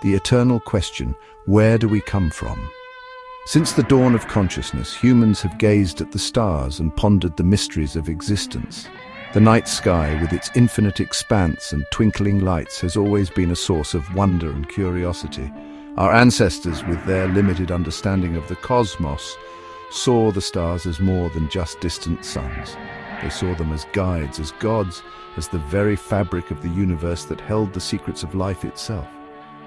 the eternal question, where do we come from? Since the dawn of consciousness, humans have gazed at the stars and pondered the mysteries of existence. The night sky, with its infinite expanse and twinkling lights, has always been a source of wonder and curiosity. Our ancestors, with their limited understanding of the cosmos, saw the stars as more than just distant suns. They saw them as guides, as gods, as the very fabric of the universe that held the secrets of life itself.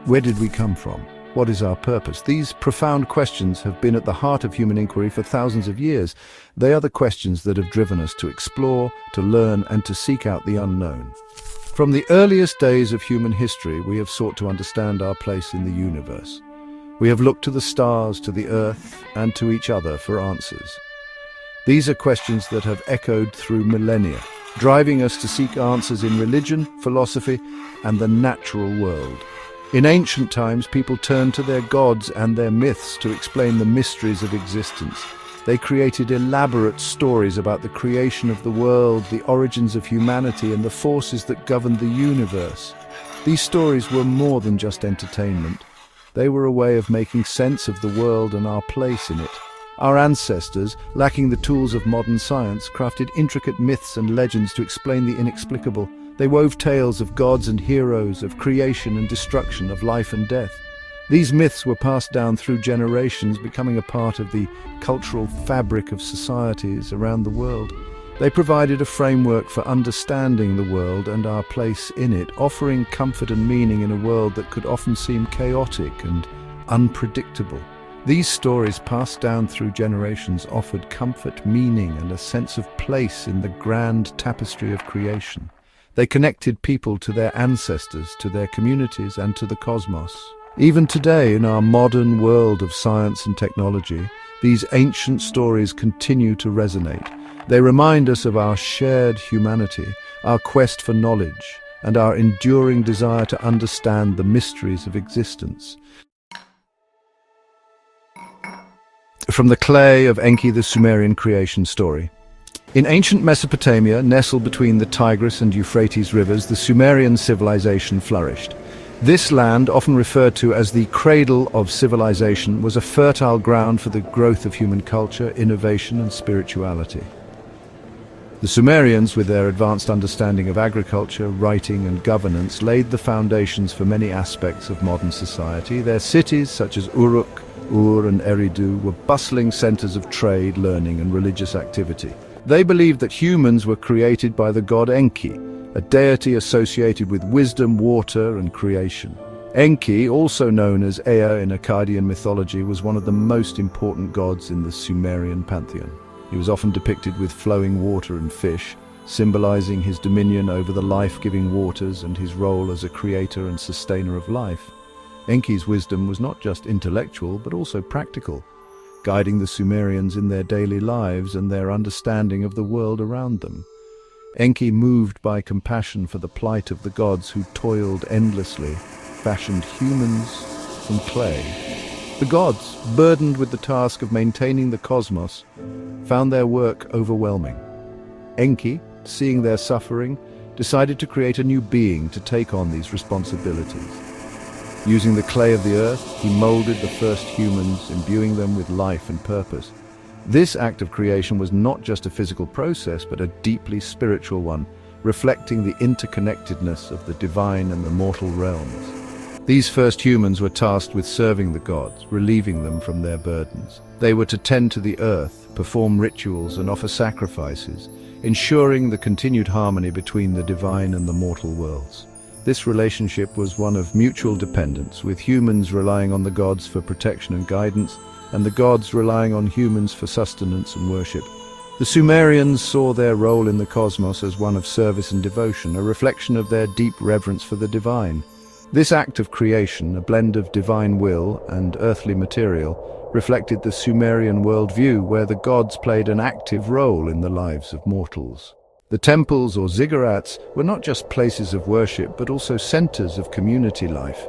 Where did we come from? What is our purpose? These profound questions have been at the heart of human inquiry for thousands of years. They are the questions that have driven us to explore, to learn, and to seek out the unknown. From the earliest days of human history, we have sought to understand our place in the universe. We have looked to the stars, to the earth, and to each other for answers. These are questions that have echoed through millennia, driving us to seek answers in religion, philosophy, and the natural world. In ancient times, people turned to their gods and their myths to explain the mysteries of existence. They created elaborate stories about the creation of the world, the origins of humanity, and the forces that governed the universe. These stories were more than just entertainment. They were a way of making sense of the world and our place in it. Our ancestors, lacking the tools of modern science, crafted intricate myths and legends to explain the inexplicable. They wove tales of gods and heroes, of creation and destruction, of life and death. These myths were passed down through generations, becoming a part of the cultural fabric of societies around the world. They provided a framework for understanding the world and our place in it, offering comfort and meaning in a world that could often seem chaotic and unpredictable. These stories, passed down through generations, offered comfort, meaning, and a sense of place in the grand tapestry of creation. They connected people to their ancestors, to their communities, and to the cosmos. Even today, in our modern world of science and technology, these ancient stories continue to resonate. They remind us of our shared humanity, our quest for knowledge, and our enduring desire to understand the mysteries of existence. From the clay of Enki, the Sumerian creation story. In ancient Mesopotamia, nestled between the Tigris and Euphrates rivers, the Sumerian civilization flourished. This land, often referred to as the cradle of civilization, was a fertile ground for the growth of human culture, innovation, and spirituality. The Sumerians, with their advanced understanding of agriculture, writing, and governance, laid the foundations for many aspects of modern society. Their cities, such as Uruk, Ur, and Eridu, were bustling centers of trade, learning, and religious activity. They believed that humans were created by the god Enki, a deity associated with wisdom, water, and creation. Enki, also known as Ea in Akkadian mythology, was one of the most important gods in the Sumerian pantheon. He was often depicted with flowing water and fish, symbolizing his dominion over the life-giving waters and his role as a creator and sustainer of life. Enki's wisdom was not just intellectual, but also practical, guiding the Sumerians in their daily lives and their understanding of the world around them. Enki, moved by compassion for the plight of the gods who toiled endlessly, fashioned humans from clay. The gods, burdened with the task of maintaining the cosmos, found their work overwhelming. Enki, seeing their suffering, decided to create a new being to take on these responsibilities. Using the clay of the earth, he molded the first humans, imbuing them with life and purpose. This act of creation was not just a physical process, but a deeply spiritual one, reflecting the interconnectedness of the divine and the mortal realms. These first humans were tasked with serving the gods, relieving them from their burdens. They were to tend to the earth, perform rituals, and offer sacrifices, ensuring the continued harmony between the divine and the mortal worlds. This relationship was one of mutual dependence, with humans relying on the gods for protection and guidance, and the gods relying on humans for sustenance and worship. The Sumerians saw their role in the cosmos as one of service and devotion, a reflection of their deep reverence for the divine. This act of creation, a blend of divine will and earthly material, reflected the Sumerian worldview, where the gods played an active role in the lives of mortals. The temples, or ziggurats, were not just places of worship, but also centers of community life,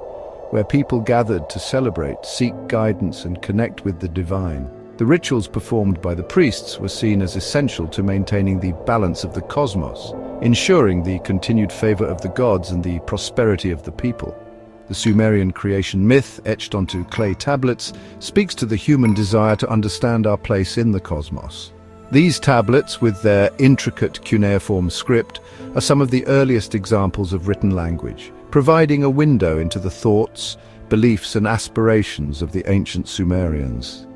where people gathered to celebrate, seek guidance, and connect with the divine. The rituals performed by the priests were seen as essential to maintaining the balance of the cosmos, ensuring the continued favor of the gods and the prosperity of the people. The Sumerian creation myth, etched onto clay tablets, speaks to the human desire to understand our place in the cosmos. These tablets, with their intricate cuneiform script, are some of the earliest examples of written language, providing a window into the thoughts, beliefs and aspirations of the ancient Sumerians.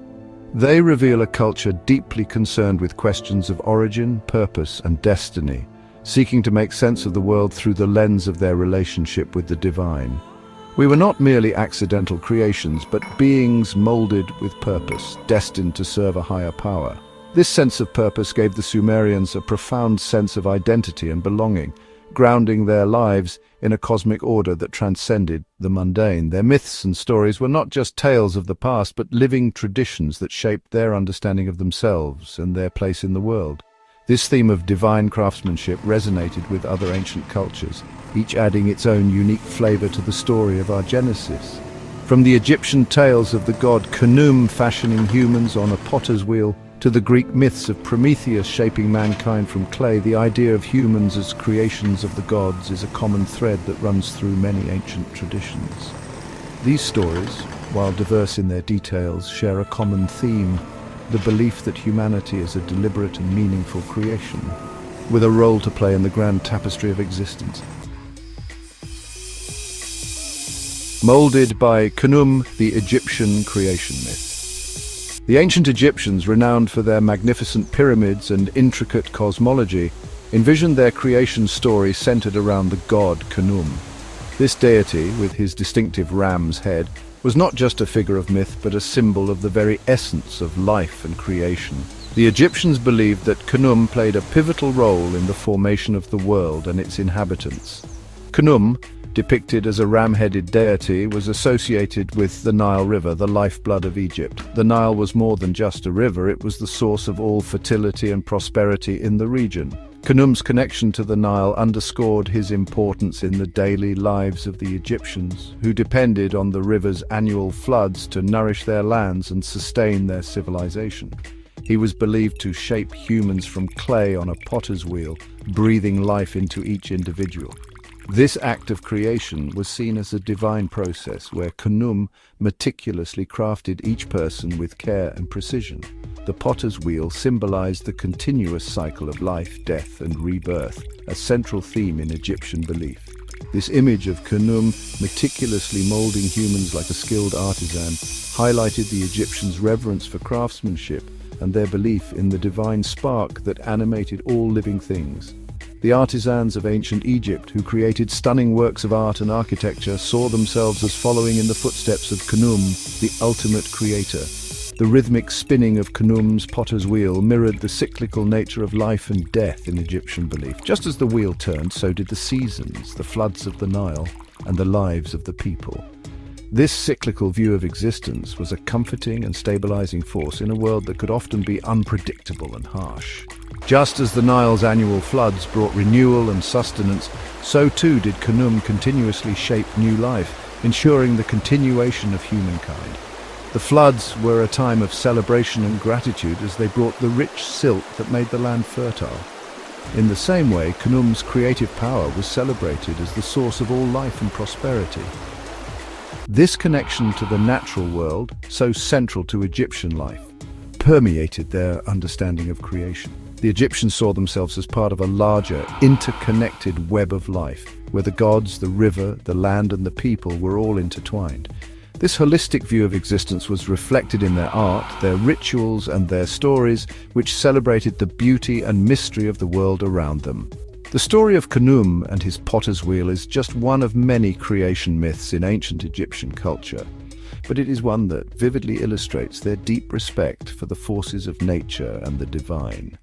They reveal a culture deeply concerned with questions of origin, purpose and destiny, seeking to make sense of the world through the lens of their relationship with the divine. We were not merely accidental creations, but beings molded with purpose, destined to serve a higher power. This sense of purpose gave the Sumerians a profound sense of identity and belonging, grounding their lives in a cosmic order that transcended the mundane. Their myths and stories were not just tales of the past, but living traditions that shaped their understanding of themselves and their place in the world. This theme of divine craftsmanship resonated with other ancient cultures, each adding its own unique flavor to the story of our Genesis. From the Egyptian tales of the god Khnum fashioning humans on a potter's wheel, to the Greek myths of Prometheus shaping mankind from clay, the idea of humans as creations of the gods is a common thread that runs through many ancient traditions. These stories, while diverse in their details, share a common theme: the belief that humanity is a deliberate and meaningful creation, with a role to play in the grand tapestry of existence. Molded by Khnum, the Egyptian creation myth. The ancient Egyptians, renowned for their magnificent pyramids and intricate cosmology, envisioned their creation story centered around the god Khnum. This deity, with his distinctive ram's head, was not just a figure of myth but a symbol of the very essence of life and creation. The Egyptians believed that Khnum played a pivotal role in the formation of the world and its inhabitants. Khnum, depicted as a ram-headed deity, was associated with the Nile River, the lifeblood of Egypt. The Nile was more than just a river, it was the source of all fertility and prosperity in the region. Khnum's connection to the Nile underscored his importance in the daily lives of the Egyptians, who depended on the river's annual floods to nourish their lands and sustain their civilization. He was believed to shape humans from clay on a potter's wheel, breathing life into each individual. This act of creation was seen as a divine process where Khnum meticulously crafted each person with care and precision. The potter's wheel symbolized the continuous cycle of life, death, and rebirth, a central theme in Egyptian belief. This image of Khnum meticulously molding humans like a skilled artisan highlighted the Egyptians' reverence for craftsmanship and their belief in the divine spark that animated all living things. The artisans of ancient Egypt, who created stunning works of art and architecture, saw themselves as following in the footsteps of Khnum, the ultimate creator. The rhythmic spinning of Khnum's potter's wheel mirrored the cyclical nature of life and death in Egyptian belief. Just as the wheel turned, so did the seasons, the floods of the Nile, and the lives of the people. This cyclical view of existence was a comforting and stabilizing force in a world that could often be unpredictable and harsh. Just as the Nile's annual floods brought renewal and sustenance, so too did Khnum continuously shape new life, ensuring the continuation of humankind. The floods were a time of celebration and gratitude as they brought the rich silt that made the land fertile. In the same way, Khnum's creative power was celebrated as the source of all life and prosperity. This connection to the natural world, so central to Egyptian life, permeated their understanding of creation. The Egyptians saw themselves as part of a larger, interconnected web of life, where the gods, the river, the land and the people were all intertwined. This holistic view of existence was reflected in their art, their rituals and their stories, which celebrated the beauty and mystery of the world around them. The story of Khnum and his potter's wheel is just one of many creation myths in ancient Egyptian culture, but it is one that vividly illustrates their deep respect for the forces of nature and the divine.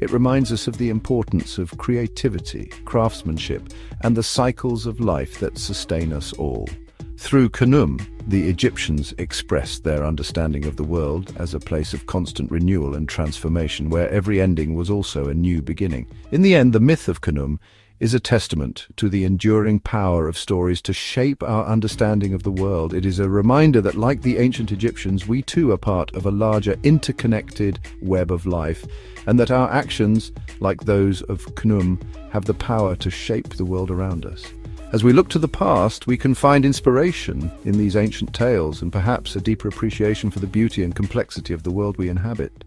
It reminds us of the importance of creativity, craftsmanship, and the cycles of life that sustain us all. Through Khnum, the Egyptians expressed their understanding of the world as a place of constant renewal and transformation, where every ending was also a new beginning. In the end, the myth of Khnum is a testament to the enduring power of stories to shape our understanding of the world. It is a reminder that, like the ancient Egyptians, we too are part of a larger interconnected web of life, and that our actions, like those of Khnum, have the power to shape the world around us. As we look to the past, we can find inspiration in these ancient tales and perhaps a deeper appreciation for the beauty and complexity of the world we inhabit.